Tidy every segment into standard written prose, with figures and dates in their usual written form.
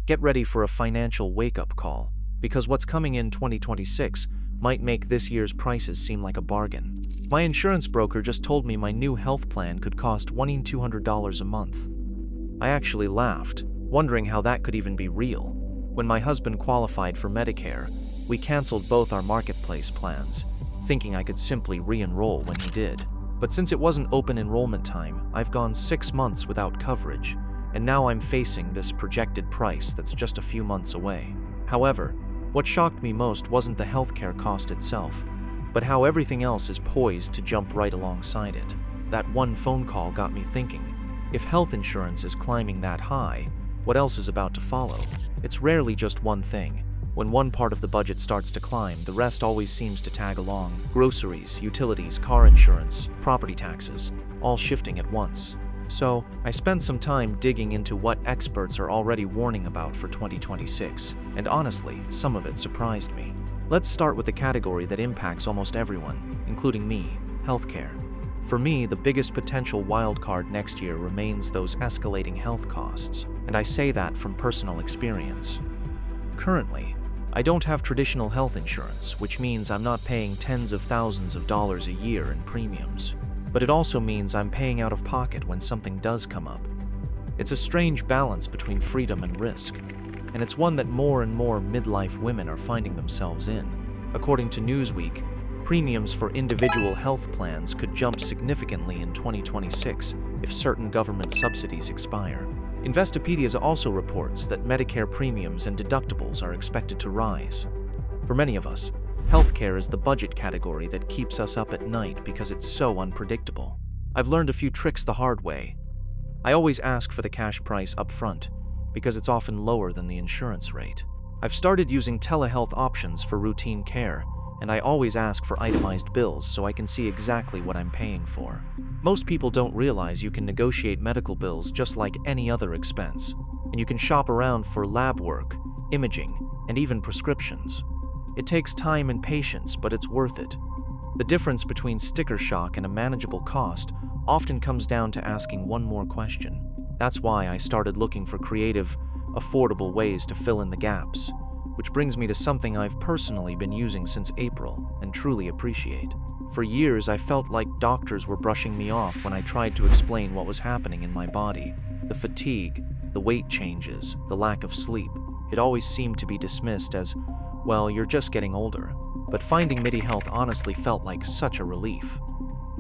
Get ready for a financial wake-up call, because what's coming in 2026 might make this year's prices seem like a bargain. My insurance broker just told me my new health plan could cost $1,200 a month. I actually laughed, wondering how that could even be real. When my husband qualified for Medicare, we canceled both our marketplace plans, thinking I could simply re-enroll when he did. But since it wasn't open enrollment time, I've gone 6 months without coverage, and now I'm facing this projected price that's just a few months away. However, what shocked me most wasn't the healthcare cost itself, but how everything else is poised to jump right alongside it. That one phone call got me thinking, if health insurance is climbing that high, what else is about to follow? It's rarely just one thing. When one part of the budget starts to climb, the rest always seems to tag along. Groceries, utilities, car insurance, property taxes, all shifting at once. So, I spent some time digging into what experts are already warning about for 2026, and honestly, some of it surprised me. Let's start with the category that impacts almost everyone, including me: healthcare. For me, the biggest potential wildcard next year remains those escalating health costs, and I say that from personal experience. Currently, I don't have traditional health insurance, which means I'm not paying tens of thousands of dollars a year in premiums. But it also means I'm paying out of pocket when something does come up. It's a strange balance between freedom and risk, and it's one that more and more midlife women are finding themselves in. According to Newsweek, premiums for individual health plans could jump significantly in 2026 if certain government subsidies expire. Investopedia also reports that Medicare premiums and deductibles are expected to rise. For many of us, healthcare is the budget category that keeps us up at night because it's so unpredictable. I've learned a few tricks the hard way. I always ask for the cash price up front because it's often lower than the insurance rate. I've started using telehealth options for routine care, and I always ask for itemized bills so I can see exactly what I'm paying for. Most people don't realize you can negotiate medical bills just like any other expense, and you can shop around for lab work, imaging, and even prescriptions. It takes time and patience, but it's worth it. The difference between sticker shock and a manageable cost often comes down to asking one more question. That's why I started looking for creative, affordable ways to fill in the gaps, which brings me to something I've personally been using since April and truly appreciate. For years, I felt like doctors were brushing me off when I tried to explain what was happening in my body. The fatigue, the weight changes, the lack of sleep. It always seemed to be dismissed as, well, you're just getting older. But finding MIDI Health honestly felt like such a relief.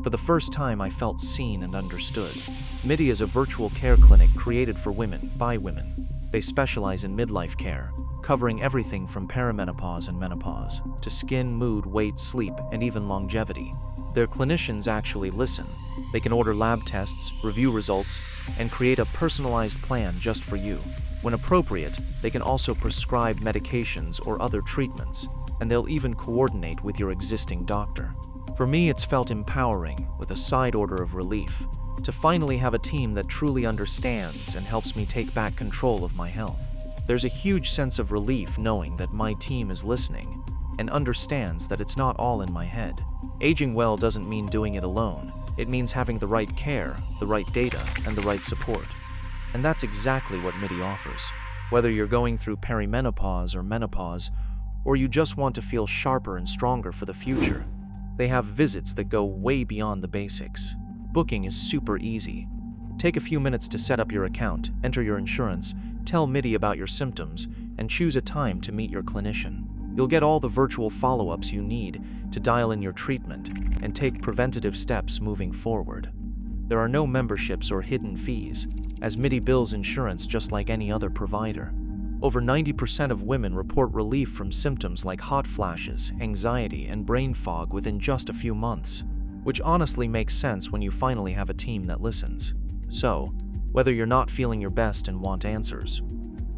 For the first time, I felt seen and understood. MIDI is a virtual care clinic created for women, by women. They specialize in midlife care, covering everything from perimenopause and menopause to skin, mood, weight, sleep, and even longevity. Their clinicians actually listen. They can order lab tests, review results, and create a personalized plan just for you. When appropriate, they can also prescribe medications or other treatments, and they'll even coordinate with your existing doctor. For me, it's felt empowering, with a side order of relief, to finally have a team that truly understands and helps me take back control of my health. There's a huge sense of relief knowing that my team is listening and understands that it's not all in my head. Aging well doesn't mean doing it alone. It means having the right care, the right data, and the right support. And that's exactly what MIDI offers. Whether you're going through perimenopause or menopause, or you just want to feel sharper and stronger for the future, they have visits that go way beyond the basics. Booking is super easy. Take a few minutes to set up your account, enter your insurance, tell MIDI about your symptoms, and choose a time to meet your clinician. You'll get all the virtual follow-ups you need to dial in your treatment and take preventative steps moving forward. There are no memberships or hidden fees, as MIDI bills insurance just like any other provider. Over 90% of women report relief from symptoms like hot flashes, anxiety, and brain fog within just a few months, which honestly makes sense when you finally have a team that listens. So, whether you're not feeling your best and want answers,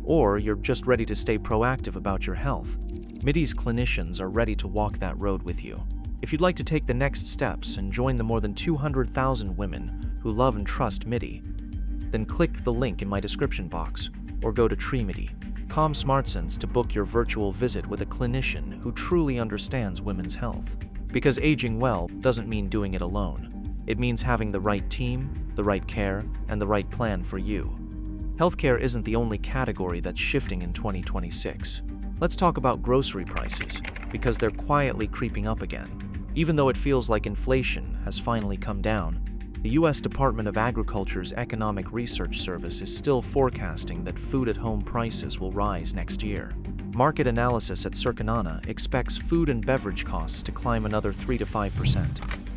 or you're just ready to stay proactive about your health, MIDI's clinicians are ready to walk that road with you. If you'd like to take the next steps and join the more than 200,000 women who love and trust MIDI, then click the link in my description box or go to TreeMIDI.com SmartSense to book your virtual visit with a clinician who truly understands women's health. Because aging well doesn't mean doing it alone. It means having the right team, the right care, and the right plan for you. Healthcare isn't the only category that's shifting in 2026. Let's talk about grocery prices, because they're quietly creeping up again. Even though it feels like inflation has finally come down, the U.S. Department of Agriculture's Economic Research Service is still forecasting that food-at-home prices will rise next year. Market analysis at Circanana expects food and beverage costs to climb another 3 to 5%.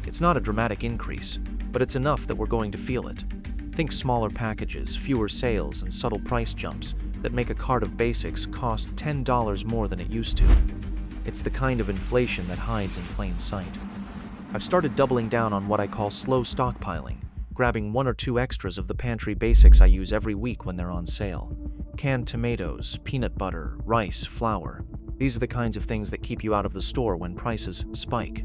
It's not a dramatic increase, but it's enough that we're going to feel it. Think smaller packages, fewer sales, and subtle price jumps that make a cart of basics cost $10 more than it used to. It's the kind of inflation that hides in plain sight. I've started doubling down on what I call slow stockpiling, grabbing 1 or 2 extras of the pantry basics I use every week when they're on sale. Canned tomatoes, peanut butter, rice, flour. These are the kinds of things that keep you out of the store when prices spike.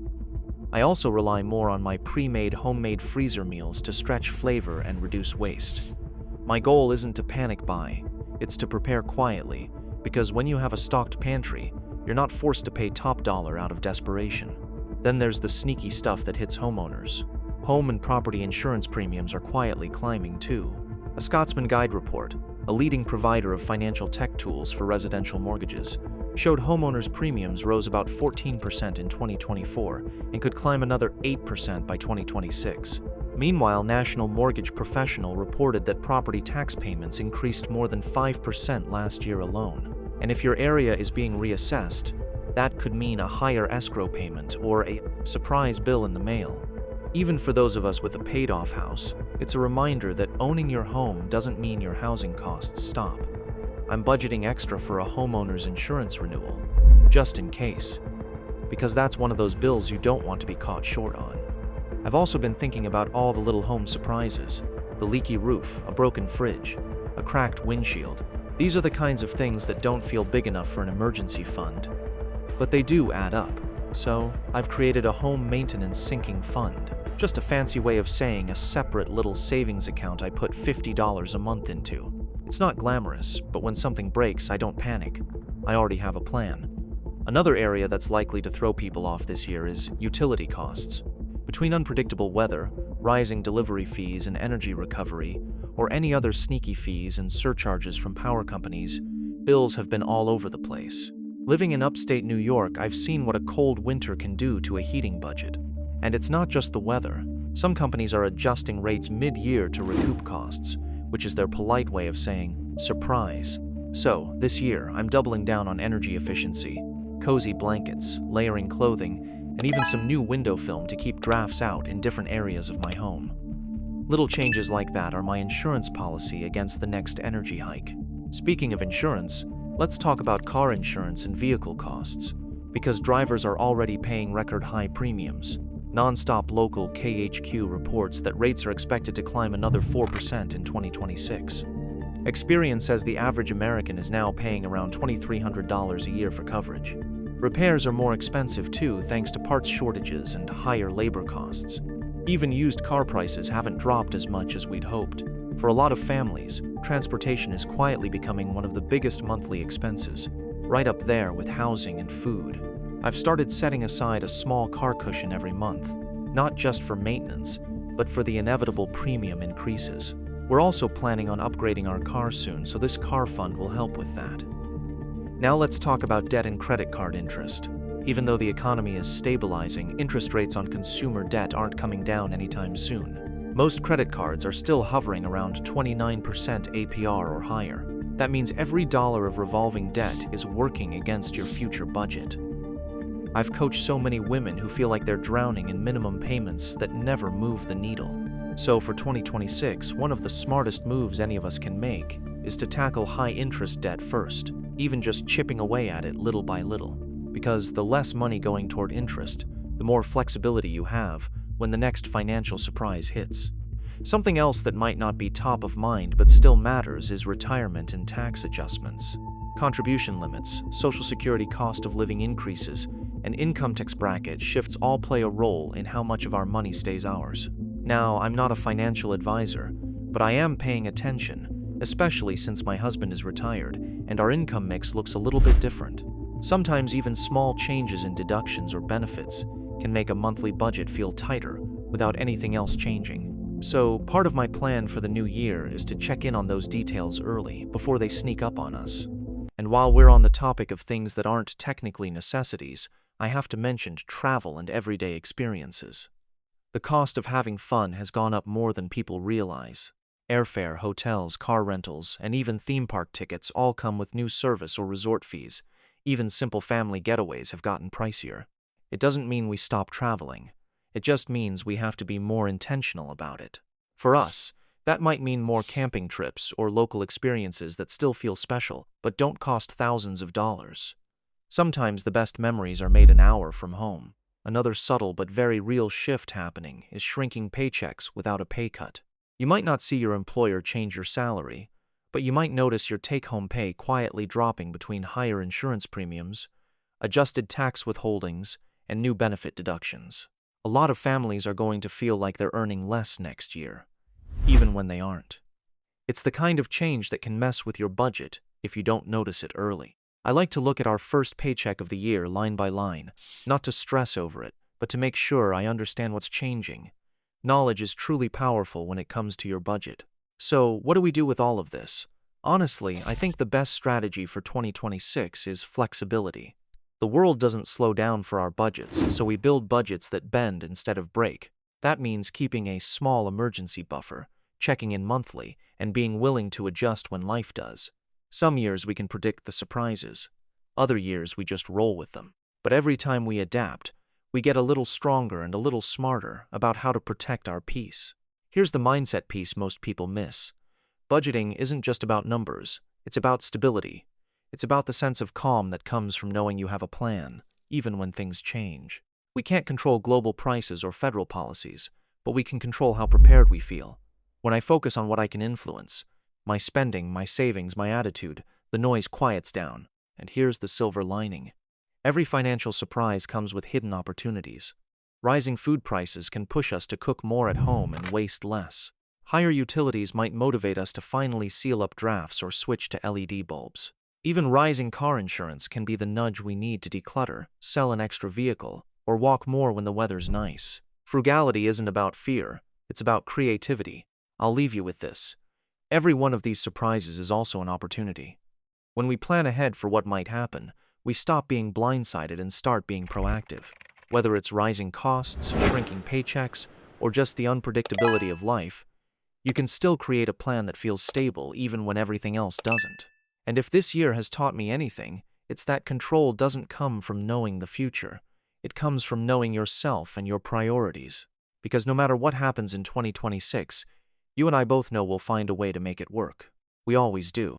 I also rely more on my pre-made homemade freezer meals to stretch flavor and reduce waste. My goal isn't to panic buy, it's to prepare quietly, because when you have a stocked pantry, you're not forced to pay top dollar out of desperation. Then there's the sneaky stuff that hits homeowners. Home and property insurance premiums are quietly climbing too. A Scotsman Guide report, a leading provider of financial tech tools for residential mortgages, showed homeowners' premiums rose about 14% in 2024 and could climb another 8% by 2026. Meanwhile, National Mortgage Professional reported that property tax payments increased more than 5% last year alone. And if your area is being reassessed, that could mean a higher escrow payment or a surprise bill in the mail. Even for those of us with a paid-off house, it's a reminder that owning your home doesn't mean your housing costs stop. I'm budgeting extra for a homeowner's insurance renewal, just in case, because that's one of those bills you don't want to be caught short on. I've also been thinking about all the little home surprises: the leaky roof, a broken fridge, a cracked windshield. These are the kinds of things that don't feel big enough for an emergency fund, but they do add up. So I've created a home maintenance sinking fund, just a fancy way of saying a separate little savings account I put $50 a month into. It's not glamorous, but when something breaks, I don't panic. I already have a plan. Another area that's likely to throw people off this year is utility costs. Between unpredictable weather, rising delivery fees and energy recovery, or any other sneaky fees and surcharges from power companies, bills have been all over the place. Living in upstate New York, I've seen what a cold winter can do to a heating budget. And it's not just the weather. Some companies are adjusting rates mid-year to recoup costs, which is their polite way of saying, surprise. So, this year, I'm doubling down on energy efficiency, cozy blankets, layering clothing, and even some new window film to keep drafts out in different areas of my home. Little changes like that are my insurance policy against the next energy hike. Speaking of insurance, let's talk about car insurance and vehicle costs, because drivers are already paying record-high premiums. Non-stop local KHQ reports that rates are expected to climb another 4% in 2026. Experian says the average American is now paying around $2,300 a year for coverage. Repairs are more expensive too, thanks to parts shortages and higher labor costs. Even used car prices haven't dropped as much as we'd hoped. For a lot of families, transportation is quietly becoming one of the biggest monthly expenses, right up there with housing and food. I've started setting aside a small car cushion every month, not just for maintenance, but for the inevitable premium increases. We're also planning on upgrading our car soon, so this car fund will help with that. Now let's talk about debt and credit card interest. Even though the economy is stabilizing, interest rates on consumer debt aren't coming down anytime soon. Most credit cards are still hovering around 29% APR or higher. That means every dollar of revolving debt is working against your future budget. I've coached so many women who feel like they're drowning in minimum payments that never move the needle. So for 2026, one of the smartest moves any of us can make is to tackle high-interest debt first, even just chipping away at it little by little. Because the less money going toward interest, the more flexibility you have when the next financial surprise hits. Something else that might not be top of mind but still matters is retirement and tax adjustments. Contribution limits, Social Security cost of living increases, and income tax bracket shifts all play a role in how much of our money stays ours. Now, I'm not a financial advisor, but I am paying attention, especially since my husband is retired and our income mix looks a little bit different. Sometimes even small changes in deductions or benefits can make a monthly budget feel tighter without anything else changing. So, part of my plan for the new year is to check in on those details early before they sneak up on us. And while we're on the topic of things that aren't technically necessities, I have to mention travel and everyday experiences. The cost of having fun has gone up more than people realize. Airfare, hotels, car rentals, and even theme park tickets all come with new service or resort fees. Even simple family getaways have gotten pricier. It doesn't mean we stop traveling. It just means we have to be more intentional about it. For us, that might mean more camping trips or local experiences that still feel special but don't cost thousands of dollars. Sometimes the best memories are made an hour from home. Another subtle but very real shift happening is shrinking paychecks without a pay cut. You might not see your employer change your salary, but you might notice your take-home pay quietly dropping between higher insurance premiums, adjusted tax withholdings, and new benefit deductions. A lot of families are going to feel like they're earning less next year, even when they aren't. It's the kind of change that can mess with your budget if you don't notice it early. I like to look at our first paycheck of the year line by line, not to stress over it, but to make sure I understand what's changing. Knowledge is truly powerful when it comes to your budget. So, what do we do with all of this? Honestly, I think the best strategy for 2026 is flexibility. The world doesn't slow down for our budgets, so we build budgets that bend instead of break. That means keeping a small emergency buffer, checking in monthly, and being willing to adjust when life does. Some years we can predict the surprises. Other years we just roll with them. But every time we adapt, we get a little stronger and a little smarter about how to protect our peace. Here's the mindset piece most people miss. Budgeting isn't just about numbers, it's about stability. It's about the sense of calm that comes from knowing you have a plan, even when things change. We can't control global prices or federal policies, but we can control how prepared we feel. When I focus on what I can influence, my spending, my savings, my attitude, the noise quiets down. And here's the silver lining. Every financial surprise comes with hidden opportunities. Rising food prices can push us to cook more at home and waste less. Higher utilities might motivate us to finally seal up drafts or switch to LED bulbs. Even rising car insurance can be the nudge we need to declutter, sell an extra vehicle, or walk more when the weather's nice. Frugality isn't about fear, it's about creativity. I'll leave you with this. Every one of these surprises is also an opportunity. When we plan ahead for what might happen, we stop being blindsided and start being proactive. Whether it's rising costs, shrinking paychecks, or just the unpredictability of life, you can still create a plan that feels stable even when everything else doesn't. And if this year has taught me anything, it's that control doesn't come from knowing the future. It comes from knowing yourself and your priorities. Because no matter what happens in 2026, you and I both know we'll find a way to make it work. We always do.